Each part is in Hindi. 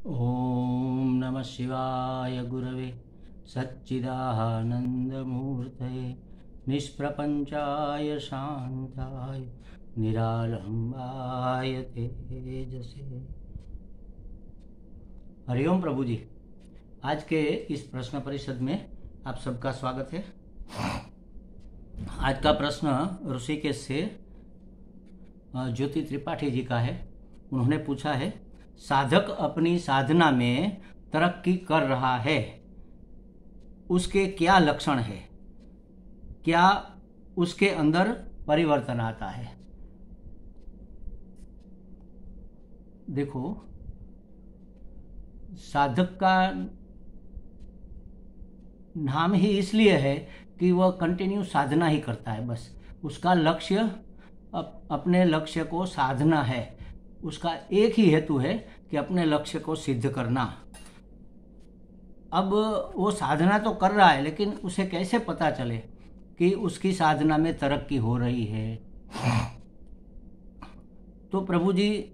ओम नमः शिवाय गुरवे सच्चिदानन्दमूर्तये निष्प्रपंचाय शांताय निरालंबाय तेजसे। हरिओम प्रभु जी, आज के इस प्रश्न परिषद में आप सबका स्वागत है। आज का प्रश्न ऋषिकेश से ज्योति त्रिपाठी जी का है। उन्होंने पूछा है, साधक अपनी साधना में तरक्की कर रहा है, उसके क्या लक्षण है? क्या उसके अंदर परिवर्तन आता है? देखो, साधक का नाम ही इसलिए है कि वह कंटिन्यू साधना ही करता है। बस उसका लक्ष्य अपने लक्ष्य को साधना है। उसका एक ही हेतु है कि अपने लक्ष्य को सिद्ध करना। अब वो साधना तो कर रहा है, लेकिन उसे कैसे पता चले कि उसकी साधना में तरक्की हो रही है? तो प्रभु जी,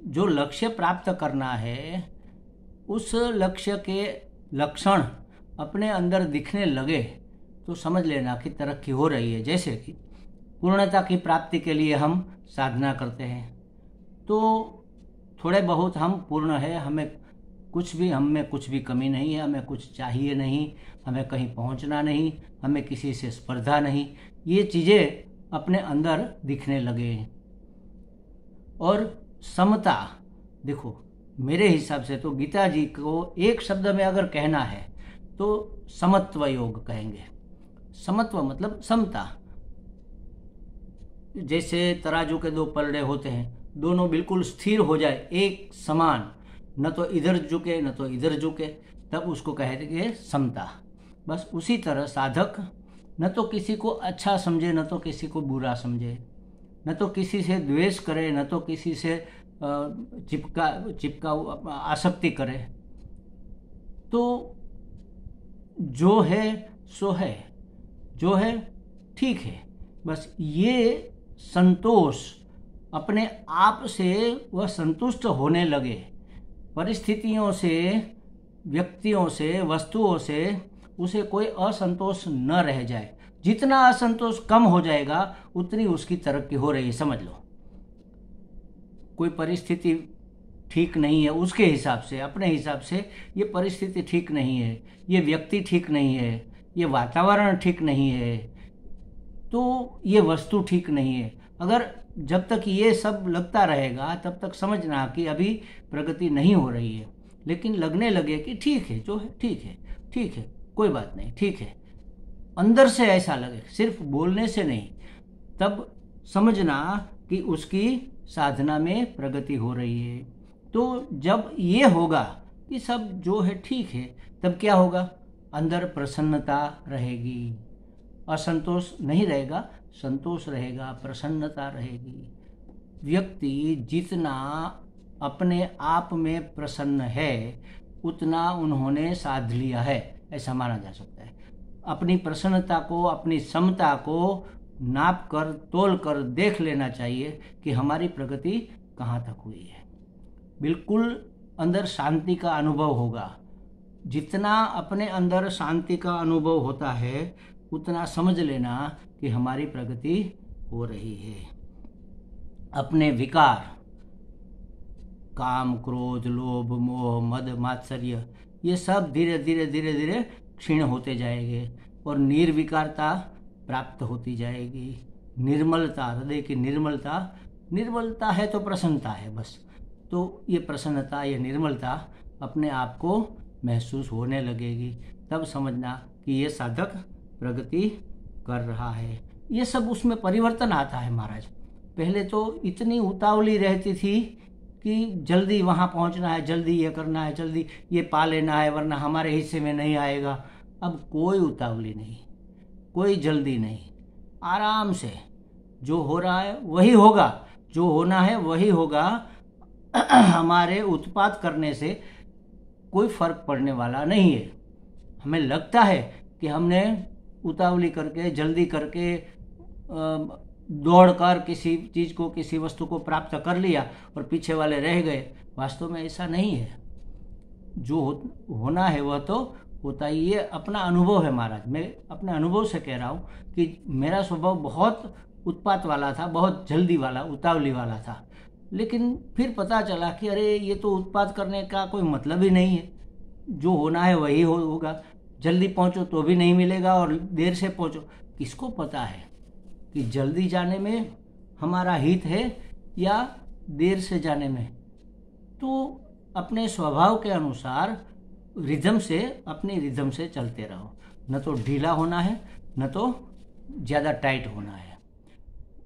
जो लक्ष्य प्राप्त करना है, उस लक्ष्य के लक्षण अपने अंदर दिखने लगे तो समझ लेना कि तरक्की हो रही है। जैसे कि पूर्णता की प्राप्ति के लिए हम साधना करते हैं, तो थोड़े बहुत हम पूर्ण है, हम में कुछ भी कमी नहीं है, हमें कुछ चाहिए नहीं, हमें कहीं पहुंचना नहीं, हमें किसी से स्पर्धा नहीं, ये चीज़ें अपने अंदर दिखने लगे। और समता, देखो मेरे हिसाब से तो गीता जी को एक शब्द में अगर कहना है तो समत्व योग कहेंगे। समत्व मतलब समता। जैसे तराजू के दो पलड़े होते हैं, दोनों बिल्कुल स्थिर हो जाए, एक समान, न तो इधर झुके न तो इधर झुके, तब उसको कहेंगे समता। बस उसी तरह साधक न तो किसी को अच्छा समझे न तो किसी को बुरा समझे, न तो किसी से द्वेष करे न तो किसी से चिपका आसक्ति करे। तो जो है सो है, जो है ठीक है। बस ये संतोष, अपने आप से वह संतुष्ट होने लगे। परिस्थितियों से, व्यक्तियों से, वस्तुओं से उसे कोई असंतोष न रह जाए। जितना असंतोष कम हो जाएगा उतनी उसकी तरक्की हो रही है। समझ लो, कोई परिस्थिति ठीक नहीं है, उसके हिसाब से, अपने हिसाब से ये परिस्थिति ठीक नहीं है, ये व्यक्ति ठीक नहीं है, ये वातावरण ठीक नहीं है, तो ये वस्तु ठीक नहीं है। अगर जब तक ये सब लगता रहेगा तब तक समझना कि अभी प्रगति नहीं हो रही है। लेकिन लगने लगे कि ठीक है, जो है ठीक है, ठीक है, कोई बात नहीं, ठीक है, अंदर से ऐसा लगे, सिर्फ बोलने से नहीं, तब समझना कि उसकी साधना में प्रगति हो रही है। तो जब ये होगा कि सब जो है ठीक है, तब क्या होगा? अंदर प्रसन्नता रहेगी, असंतोष नहीं रहेगा, संतोष रहेगा, प्रसन्नता रहेगी। व्यक्ति जितना अपने आप में प्रसन्न है उतना उन्होंने साध लिया है, ऐसा माना जा सकता है। अपनी प्रसन्नता को, अपनी समता को नाप कर, तोल कर देख लेना चाहिए कि हमारी प्रगति कहाँ तक हुई है। बिल्कुल अंदर शांति का अनुभव होगा। जितना अपने अंदर शांति का अनुभव होता है उतना समझ लेना कि हमारी प्रगति हो रही है। अपने विकार, काम, क्रोध, लोभ, मोह, मद, मात्सर्य, ये सब धीरे धीरे धीरे धीरे क्षीण होते जाएंगे और निर्विकारता प्राप्त होती जाएगी। निर्मलता, हृदय की निर्मलता, निर्मलता है तो प्रसन्नता है। बस तो ये प्रसन्नता, ये निर्मलता अपने आप को महसूस होने लगेगी। तब समझना कि ये साधक प्रगति कर रहा है। ये सब उसमें परिवर्तन आता है महाराज। पहले तो इतनी उतावली रहती थी कि जल्दी वहाँ पहुँचना है, जल्दी ये करना है, जल्दी ये पा लेना है, वरना हमारे हिस्से में नहीं आएगा। अब कोई उतावली नहीं, कोई जल्दी नहीं, आराम से जो हो रहा है वही होगा, जो होना है वही होगा। हमारे उत्पाद करने से कोई फर्क पड़ने वाला नहीं है। हमें लगता है कि हमने उतावली करके, जल्दी करके, दौड़कर किसी चीज़ को, किसी वस्तु को प्राप्त कर लिया और पीछे वाले रह गए। वास्तव में ऐसा नहीं है। जो होना है वह तो होता ही। ये अपना अनुभव है महाराज, मैं अपने अनुभव से कह रहा हूँ कि मेरा स्वभाव बहुत उत्पात वाला था, बहुत जल्दी वाला, उतावली वाला था। लेकिन फिर पता चला कि अरे ये तो उत्पात करने का कोई मतलब ही नहीं है, जो होना है वही होगा। जल्दी पहुंचो तो भी नहीं मिलेगा और देर से पहुंचो, किसको पता है कि जल्दी जाने में हमारा हित है या देर से जाने में। तो अपने स्वभाव के अनुसार अपनी रिदम से चलते रहो, न तो ढीला होना है न तो ज़्यादा टाइट होना है,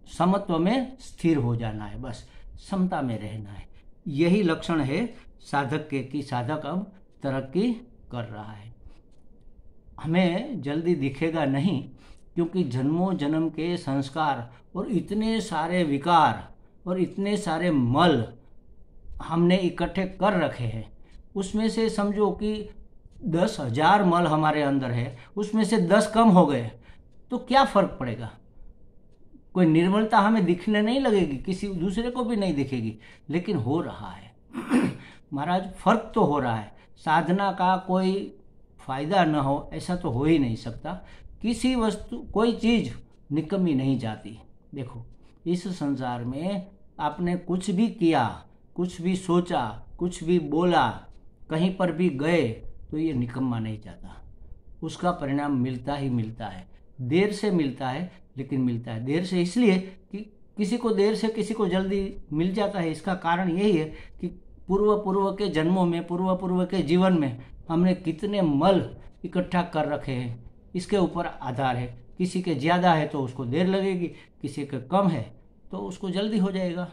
समत्व में स्थिर हो जाना है, बस समता में रहना है। यही लक्षण है साधक के कि साधक अब तरक्की कर रहा है। हमें जल्दी दिखेगा नहीं, क्योंकि जन्मों जन्म के संस्कार और इतने सारे विकार और इतने सारे मल हमने इकट्ठे कर रखे हैं। उसमें से समझो कि 10,000 मल हमारे अंदर है, उसमें से 10 कम हो गए तो क्या फर्क पड़ेगा? कोई निर्मलता हमें दिखने नहीं लगेगी, किसी दूसरे को भी नहीं दिखेगी, लेकिन हो रहा है महाराज, फर्क तो हो रहा है। साधना का कोई फायदा न हो ऐसा तो हो ही नहीं सकता। किसी वस्तु, कोई चीज निकम्मी नहीं जाती। देखो, इस संसार में आपने कुछ भी किया, कुछ भी सोचा, कुछ भी बोला, कहीं पर भी गए तो ये निकम्मा नहीं जाता, उसका परिणाम मिलता ही मिलता है। देर से मिलता है, लेकिन मिलता है। देर से इसलिए कि किसी को देर से, किसी को जल्दी मिल जाता है। इसका कारण यही है कि पूर्व के जन्मों में, पूर्व के जीवन में हमने कितने मल इकट्ठा कर रखे हैं, इसके ऊपर आधार है। किसी के ज़्यादा है तो उसको देर लगेगी, किसी के कम है तो उसको जल्दी हो जाएगा।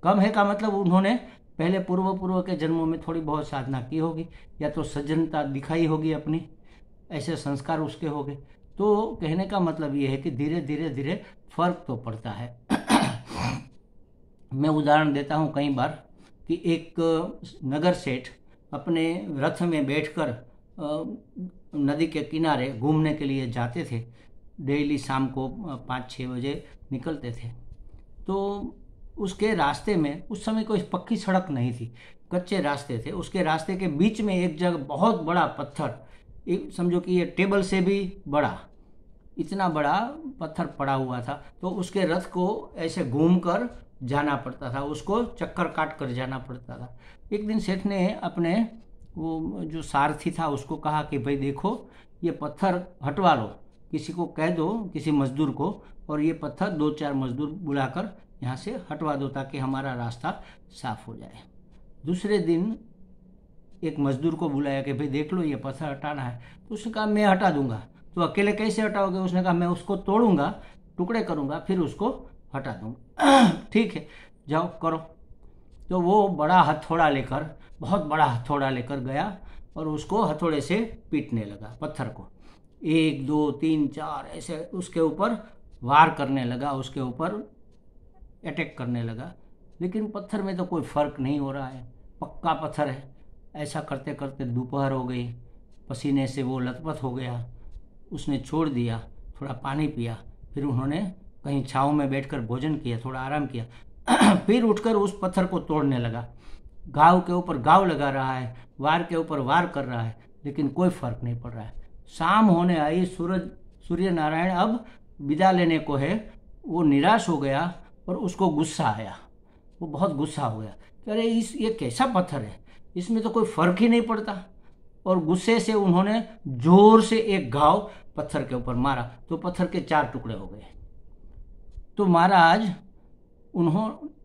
कम है का मतलब उन्होंने पहले पूर्व के जन्मों में थोड़ी बहुत साधना की होगी, या तो सज्जनता दिखाई होगी अपनी, ऐसे संस्कार उसके हो गए। तो कहने का मतलब ये है कि धीरे धीरे धीरे फर्क तो पड़ता है। मैं उदाहरण देता हूँ कई बार कि एक नगर सेठ अपने रथ में बैठकर नदी के किनारे घूमने के लिए जाते थे। डेली शाम को 5-6 बजे निकलते थे। तो उसके रास्ते में, उस समय कोई पक्की सड़क नहीं थी, कच्चे रास्ते थे। उसके रास्ते के बीच में एक जगह बहुत बड़ा पत्थर, एक समझो कि ये टेबल से भी बड़ा, इतना बड़ा पत्थर पड़ा हुआ था। तो उसके रथ को ऐसे घूम कर जाना पड़ता था, उसको चक्कर काट कर जाना पड़ता था। एक दिन सेठ ने अपने वो जो सारथी था उसको कहा कि भाई देखो, ये पत्थर हटवा लो, किसी को कह दो, किसी मजदूर को, और ये पत्थर 2-4 मजदूर बुलाकर यहाँ से हटवा दो ताकि हमारा रास्ता साफ हो जाए। दूसरे दिन एक मजदूर को बुलाया कि भाई देख लो, ये पत्थर हटाना है। तो उसने कहा मैं हटा दूंगा। तो अकेले कैसे हटाओगे? उसने कहा मैं उसको तोड़ूंगा, टुकड़े करूंगा, फिर उसको हटा दूंगा। ठीक है, जाओ करो। तो वो बड़ा हथौड़ा लेकर, बहुत बड़ा हथौड़ा लेकर गया और उसको हथौड़े से पीटने लगा पत्थर को। 1 2 3 4 ऐसे उसके ऊपर वार करने लगा, उसके ऊपर अटैक करने लगा। लेकिन पत्थर में तो कोई फर्क नहीं हो रहा है, पक्का पत्थर है। ऐसा करते करते दोपहर हो गई, पसीने से वो लथपथ हो गया। उसने छोड़ दिया, थोड़ा पानी पिया, फिर उन्होंने कहीं छाँव में बैठकर भोजन किया, थोड़ा आराम किया। फिर उठकर उस पत्थर को तोड़ने लगा। घाव के ऊपर घाव लगा रहा है, वार के ऊपर वार कर रहा है, लेकिन कोई फर्क नहीं पड़ रहा है। शाम होने आई, सूर्य नारायण अब विदा लेने को है। वो निराश हो गया और उसको गुस्सा आया। वो बहुत गुस्सा हो गया कि अरे ये कैसा पत्थर है, इसमें तो कोई फर्क ही नहीं पड़ता। और गुस्से से उन्होंने जोर से एक घाव पत्थर के ऊपर मारा, तो पत्थर के 4 टुकड़े हो गए। तो महाराज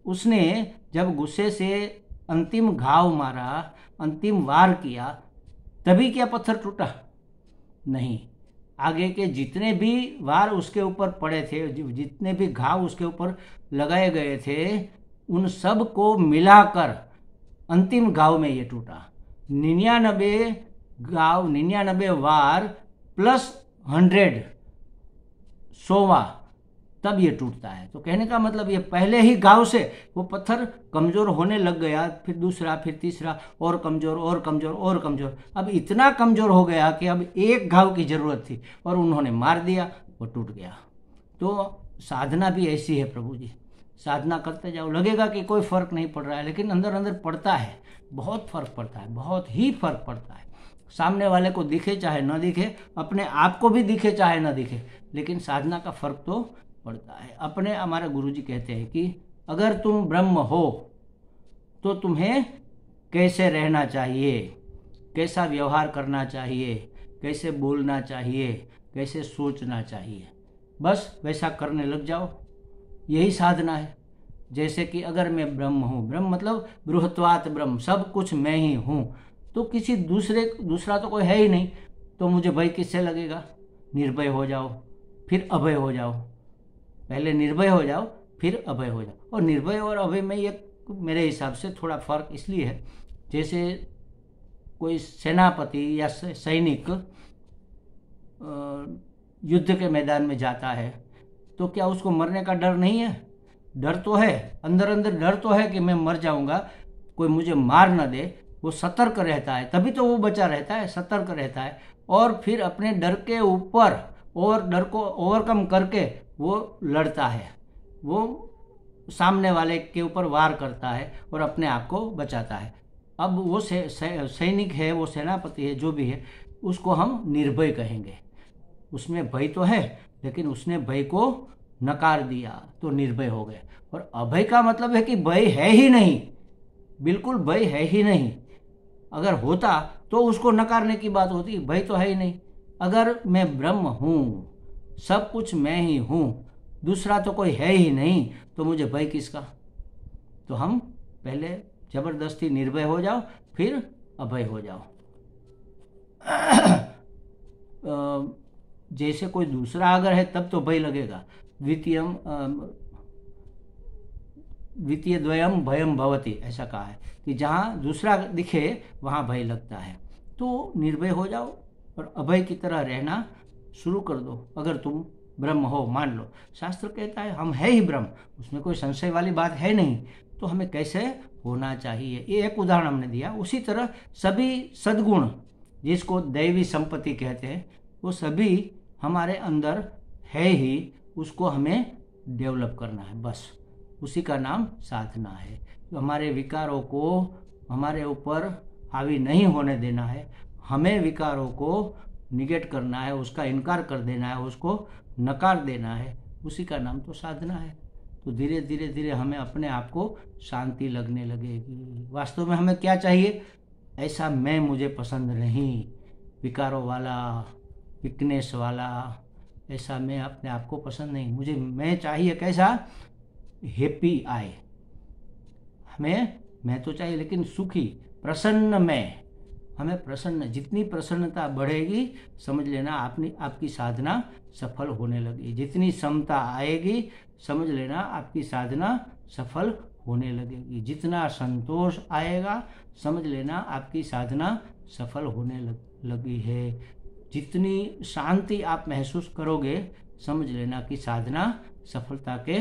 उसने जब गुस्से से अंतिम घाव मारा, अंतिम वार किया, तभी क्या पत्थर टूटा? नहीं। आगे के जितने भी वार उसके ऊपर पड़े थे, जितने भी घाव उसके ऊपर लगाए गए थे, उन सब को मिलाकर अंतिम घाव में ये टूटा। 99 वार प्लस 100, 100वां, तब ये टूटता है। तो कहने का मतलब ये पहले ही घाव से वो पत्थर कमजोर होने लग गया, फिर दूसरा, फिर तीसरा, और कमजोर और कमजोर और कमजोर। अब इतना कमजोर हो गया कि अब एक घाव की जरूरत थी और उन्होंने मार दिया, वो टूट गया। तो साधना भी ऐसी है प्रभु जी। साधना करते जाओ, लगेगा कि कोई फर्क नहीं पड़ रहा है, लेकिन अंदर अंदर पड़ता है, बहुत फर्क पड़ता है, बहुत ही फर्क पड़ता है। सामने वाले को दिखे चाहे न दिखे, अपने आप को भी दिखे चाहे न दिखे, लेकिन साधना का फर्क तो पड़ता है। अपने हमारे गुरुजी कहते हैं कि अगर तुम ब्रह्म हो तो तुम्हें कैसे रहना चाहिए, कैसा व्यवहार करना चाहिए, कैसे बोलना चाहिए, कैसे सोचना चाहिए, बस वैसा करने लग जाओ। यही साधना है। जैसे कि अगर मैं ब्रह्म हूँ, ब्रह्म मतलब बृहत्वात् ब्रह्म, सब कुछ मैं ही हूँ, तो किसी दूसरा तो कोई है ही नहीं, तो मुझे भय किससे लगेगा? निर्भय हो जाओ, फिर अभय हो जाओ। पहले निर्भय हो जाओ, फिर अभय हो जाओ। और निर्भय और अभय में ये मेरे हिसाब से थोड़ा फर्क इसलिए है, जैसे कोई सेनापति या सैनिक युद्ध के मैदान में जाता है, तो क्या उसको मरने का डर नहीं है? डर तो है, अंदर अंदर डर तो है कि मैं मर जाऊंगा, कोई मुझे मार न दे। वो सतर्क रहता है, तभी तो वो बचा रहता है, सतर्क रहता है, और फिर अपने डर के ऊपर और डर को ओवरकम करके वो लड़ता है, वो सामने वाले के ऊपर वार करता है और अपने आप को बचाता है। अब वो सैनिक है, वो सेनापति है, जो भी है, उसको हम निर्भय कहेंगे। उसमें भय तो है, लेकिन उसने भय को नकार दिया तो निर्भय हो गए। और अभय का मतलब है कि भय है ही नहीं, बिल्कुल भय है ही नहीं। अगर होता तो उसको नकारने की बात होती, भय तो है ही नहीं। अगर मैं ब्रह्म हूँ, सब कुछ मैं ही हूँ, दूसरा तो कोई है ही नहीं, तो मुझे भय किसका? तो हम पहले जबरदस्ती निर्भय हो जाओ, फिर अभय हो जाओ। जैसे कोई दूसरा अगर है तब तो भय लगेगा। द्वितीय द्वयम भयम भवति, ऐसा कहा है कि जहाँ दूसरा दिखे वहाँ भय लगता है। तो निर्भय हो जाओ और अभय की तरह रहना शुरू कर दो। अगर तुम ब्रह्म हो, मान लो, शास्त्र कहता है हम है ही ब्रह्म, उसमें कोई संशय वाली बात है नहीं, तो हमें कैसे होना चाहिए, ये एक उदाहरण हमने दिया। उसी तरह सभी सद्गुण, जिसको दैवी संपत्ति कहते हैं, वो सभी हमारे अंदर है ही, उसको हमें डेवलप करना है, बस उसी का नाम साधना है। तो हमारे विकारों को हमारे ऊपर हावी नहीं होने देना है, हमें विकारों को निगेट करना है, उसका इनकार कर देना है, उसको नकार देना है, उसी का नाम तो साधना है। तो धीरे धीरे धीरे हमें अपने आप को शांति लगने लगेगी। वास्तव में हमें क्या चाहिए? ऐसा मैं मुझे पसंद नहीं, विकारों वाला, वीकनेस वाला, ऐसा मैं अपने आप को पसंद नहीं। मुझे मैं चाहिए कैसा? हैप्पी आए। हमें मैं तो चाहिए, लेकिन सुखी, प्रसन्न मैं। हमें प्रसन्न, जितनी प्रसन्नता बढ़ेगी, समझ लेना आपकी साधना सफल होने लगी। जितनी समता आएगी, समझ लेना आपकी साधना सफल होने लगेगी। जितना संतोष आएगा, समझ लेना आपकी साधना सफल होने लगी है। जितनी शांति आप महसूस करोगे, समझ लेना कि साधना सफलता के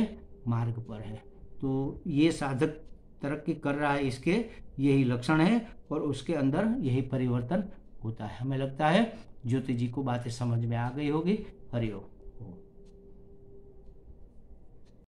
मार्ग पर है। तो ये साधक तरक्की कर रहा है, इसके यही लक्षण है और उसके अंदर यही परिवर्तन होता है। हमें लगता है ज्योति जी को बातें समझ में आ गई होगी। हरि ओम।